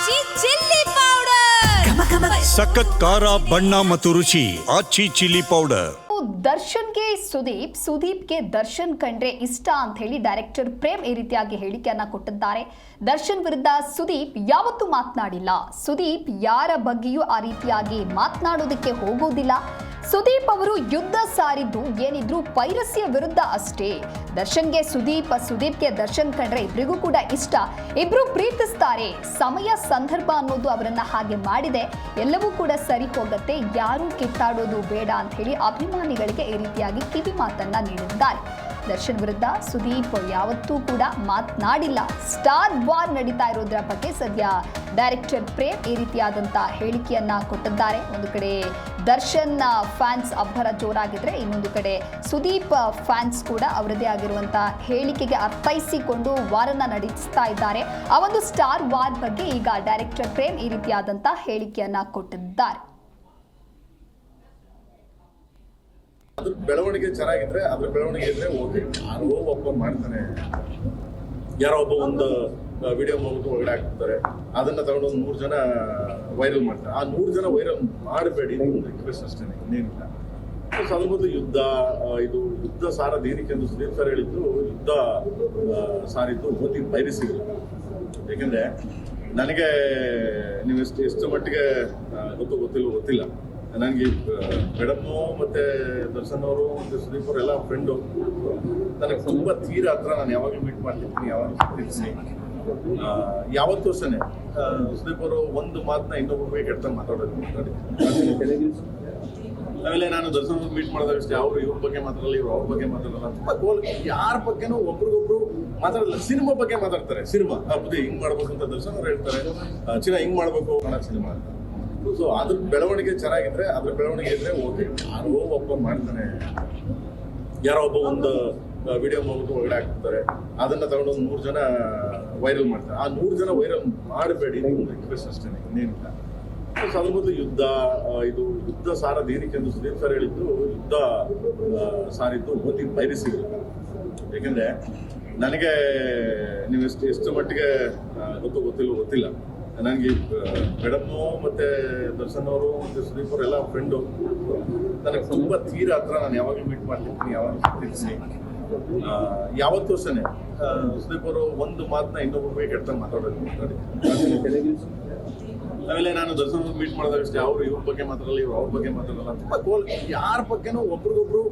ಆಚಿ chilli powder ಸಖತ್ ಖಾರ ಬಣ್ಣ ಮತ್ತು ರುಚಿ ಆಚಿ ಚಿಲ್ಲಿ ಪೌಡರ್. ದರ್ಶನ್ಗೆ ಸುದೀಪ್ಗೆ ದರ್ಶನ್ ಕಂಡ್ರೆ ಇಷ್ಟ ಅಂತ ಹೇಳಿ ಡೈರೆಕ್ಟರ್ ಪ್ರೇಮ್ ಈ ರೀತಿಯಾಗಿ ಹೇಳಿಕೆಯನ್ನ ಕೊಟ್ಟಿದ್ದಾರೆ. ದರ್ಶನ್ ವಿರುದ್ಧ ಸುದೀಪ್ ಯಾವತ್ತೂ ಮಾತನಾಡಿಲ್ಲ. ಸುದೀಪ್ ಯಾರ ಬಗ್ಗೆಯೂ ಆ ರೀತಿಯಾಗಿ ಮಾತನಾಡೋದಕ್ಕೆ ಹೋಗೋದಿಲ್ಲ. ಸುದೀಪ್ ಅವರು ಯುದ್ಧ ಸಾರಿದ್ದು ಏನಿದ್ರು ಪೈರಸಿಯ ವಿರುದ್ಧ ಅಷ್ಟೇ. ದರ್ಶನ್ಗೆ ಸುದೀಪ್ಗೆ ದರ್ಶನ್ ಕಂಡ್ರೆ ಇಬ್ಬರಿಗೂ ಕೂಡ ಇಷ್ಟ. ಇಬ್ರು ಪ್ರೀತಿಸ್ತಾರೆ. ಸಮಯ ಸಂದರ್ಭ ಅನ್ನೋದು ಅವರನ್ನ ಹಾಗೆ ಮಾಡಿದೆ. ಎಲ್ಲವೂ ಕೂಡ ಸರಿ ಹೋಗುತ್ತೆ. ಯಾರೂ ಕಿತ್ತಾಡೋದು ಬೇಡ ಅಂತ ಹೇಳಿ ಅಭಿಮಾನಿಗಳಿಗೆ ಈ ರೀತಿಯಾಗಿ ಕಿವಿ ಮಾತನ್ನ ನೀಡಿದ್ದಾರೆ. ದರ್ಶನ್ ವಿರುದ್ಧ ಸುದೀಪ್ ಯಾವತ್ತೂ ಕೂಡ ಮಾತನಾಡಿಲ್ಲ. ಸ್ಟಾರ್ ವಾರ್ ನಡೀತಾ ಇರೋದ್ರ ಬಗ್ಗೆ ಸದ್ಯ ಡೈರೆಕ್ಟರ್ ಪ್ರೇಮ್ ಈ ರೀತಿಯಾದಂಥ ಹೇಳಿಕೆಯನ್ನ ಕೊಟ್ಟಿದ್ದಾರೆ. ಒಂದು ಕಡೆ ದರ್ಶನ್ ಫ್ಯಾನ್ಸ್ ಅಬ್ಬರ ಜೋರಾಗಿದ್ರೆ, ಇನ್ನೊಂದು ಕಡೆ ಸುದೀಪ್ ಫ್ಯಾನ್ಸ್ ಕೂಡ ಅವರದೇ ಆಗಿರುವಂಥ ಹೇಳಿಕೆಗೆ ಅರ್ಥೈಸಿಕೊಂಡು ವಾರನ್ನ ನಡೆಸ್ತಾ ಇದ್ದಾರೆ. ಆ ಒಂದು ಸ್ಟಾರ್ ವಾರ್ ಬಗ್ಗೆ ಈಗ ಡೈರೆಕ್ಟರ್ ಪ್ರೇಮ್ ಈ ರೀತಿಯಾದಂಥ ಹೇಳಿಕೆಯನ್ನ ಕೊಟ್ಟಿದ್ದಾರೆ. ಅದ್ರ ಬೆಳವಣಿಗೆ ಚೆನ್ನಾಗಿದ್ರೆ ಅದ್ರ ಬೆಳವಣಿಗೆ ಇದ್ರೆ ಓಕೆ. ಯಾರೋ ಒಬ್ಬ ಮಾಡ್ತಾನೆ, ಯಾರೋ ಒಬ್ಬ ಒಂದು ವಿಡಿಯೋ ಮಾಡ್ಬಿಟ್ಟು ಒಳಗಡೆ ಹಾಕ್ತಾರೆ, ಅದನ್ನ ತಗೊಂಡು ಒಂದು 100 ಜನ ವೈರಲ್ ಮಾಡ್ತಾರೆ. ಆ 100 ಜನ ವೈರಲ್ ಮಾಡಬೇಡಿ, ರಿಕ್ವೆಸ್ಟ್ ಅಷ್ಟೇ, ಇನ್ನೇನಿಲ್ಲ. ಅದ್ರ ಬದಲು ಯುದ್ಧ ಸಾರದು ಏನಕ್ಕೆ ಅಂತ ಸುದೀಪ್ ಸರ್ ಹೇಳಿದ್ದು, ಯುದ್ಧ ಸಾರಿದ್ದು ಓದಿ ಬಯರಿಸಿದ್ರು. ಯಾಕೆಂದ್ರೆ ನನಗೆ ನೀವು ಎಷ್ಟು ಮಟ್ಟಿಗೆ ಗೊತ್ತಿಲ್ಲ. ನನಗೆ ಮೇಡಮ್ ಮತ್ತೆ ದರ್ಶನ್ ಅವರು ಮತ್ತೆ ಸುದೀಪ್ ಅವರು ಎಲ್ಲ ಫ್ರೆಂಡು. ನನಗೆ ತುಂಬಾ ತೀರಾ ಹತ್ರ. ನಾನು ಯಾವಾಗಲೂ ಮೀಟ್ ಮಾಡ್ತಿರ್ತೀನಿ, ಯಾವಾಗಲೂ ಸಿಗ್ತಿರ್ತೀನಿ. ಯಾವತ್ತೂ ಅಷ್ಟೇ ಸುದೀಪ್ ಅವರು ಒಂದು ಮಾತನ್ನ ಇನ್ನೊಬ್ಬರಿಗೆ ಕೆಟ್ಟಂಗೆ ಮಾತಾಡೋದು. ಆಮೇಲೆ ನಾನು ದರ್ಶನ್ ಮೀಟ್ ಮಾಡಿದಾಗ ಅಷ್ಟೇ, ಅವರು ಇವ್ರ ಬಗ್ಗೆ ಮಾತಾಡಲ್ಲ, ಇವ್ರು ಅವ್ರ ಬಗ್ಗೆ ಮಾತಾಡಲ್ಲ. ತುಂಬಾ ಯಾರ ಬಗ್ಗೆನೂ ಒಬ್ರಿಗೊಬ್ರು ಮಾತಾಡಲ್ಲ. ಸಿನಿಮಾ ಬಗ್ಗೆ ಮಾತಾಡ್ತಾರೆ. ಸಿನಿಮಾ ಬುದ್ಧಿ ಹಿಂಗ್ ಮಾಡ್ಬೇಕು ಅಂತ ದರ್ಶನ್ ಅವ್ರು ಹೇಳ್ತಾರೆ, ಚಿನ್ನ ಹಿಂಗ್ ಮಾಡ್ಬೇಕು ಅನ್ನೋ ಸಿನಿಮಾ ಅಂತ. ಸೊ ಅದ್ರ ಬೆಳವಣಿಗೆ ಚೆನ್ನಾಗಿದ್ರೆ ಅದ್ರ ಬೆಳವಣಿಗೆ ಇದ್ರೆ ಓಕೆ. ಯಾರೋ ಒಬ್ಬ ಮಾಡ್ತಾನೆ, ಯಾರೋ ಒಬ್ಬ ಒಂದು ವಿಡಿಯೋ ಮಾಡ್ಬಿಟ್ಟು ಒಳಗಡೆ ಹಾಕ್ತಾರೆ, ಅದನ್ನ ತಗೊಂಡು ಒಂದು 100 ಜನ ವೈರಲ್ ಮಾಡ್ತಾರೆ. ಆ 100 ಜನ ವೈರಲ್ ಮಾಡಬೇಡಿ, ರಿಕ್ವೆಸ್ಟ್ ಅಷ್ಟೇ, ಇನ್ನೇನಿಲ್ಲ. ಸೊ ಅದ್ರ ಬದಲು ಯುದ್ಧ ಸಾರದು ಏನಕ್ಕೆ ಅಂತ ಸುದೀಪ್ ಸರ್ ಹೇಳಿದ್ದು, ಯುದ್ಧ ಸಾರಿದ್ದು ಓದಿ ಬಯರಿಸಿದ್ರು. ಯಾಕೆಂದ್ರೆ ನನಗೆ ನೀವು ಎಷ್ಟು ಮಟ್ಟಿಗೆ ಗೊತ್ತಿಲ್ಲ. ನನಗೆ ಮೇಡಮ್ ಮತ್ತೆ ದರ್ಶನ್ ಅವರು ಮತ್ತೆ ಸುದೀಪ್ ಅವರು ಎಲ್ಲ ಫ್ರೆಂಡು. ನನಗೆ ತುಂಬಾ ತೀರಾ ಹತ್ರ. ನಾನು ಯಾವಾಗಲೂ ಮೀಟ್ ಮಾಡ್ತಿರ್ತೀನಿ, ಯಾವಾಗಲೂ ಸಿಗ್ತಿರ್ತೀನಿ. ಯಾವತ್ತೂ ಅಷ್ಟೇ ಸುದೀಪ್ ಅವರು ಒಂದು ಮಾತನ್ನ ಇನ್ನೊಬ್ಬರಿಗೆ ಕೆಟ್ಟಂಗೆ ಮಾತಾಡೋದು. ಆಮೇಲೆ ನಾನು ದರ್ಶನ್ ಮೀಟ್ ಮಾಡಿದಾಗ ಅಷ್ಟೇ, ಅವರು ಇವ್ರ ಬಗ್ಗೆ ಮಾತಾಡಲ್ಲ, ಇವ್ರು ಅವ್ರ ಬಗ್ಗೆ ಮಾತಾಡಲ್ಲ. ತುಂಬಾ ಯಾರ ಬಗ್ಗೆನೂ ಒಬ್ರಿಗೊಬ್ರು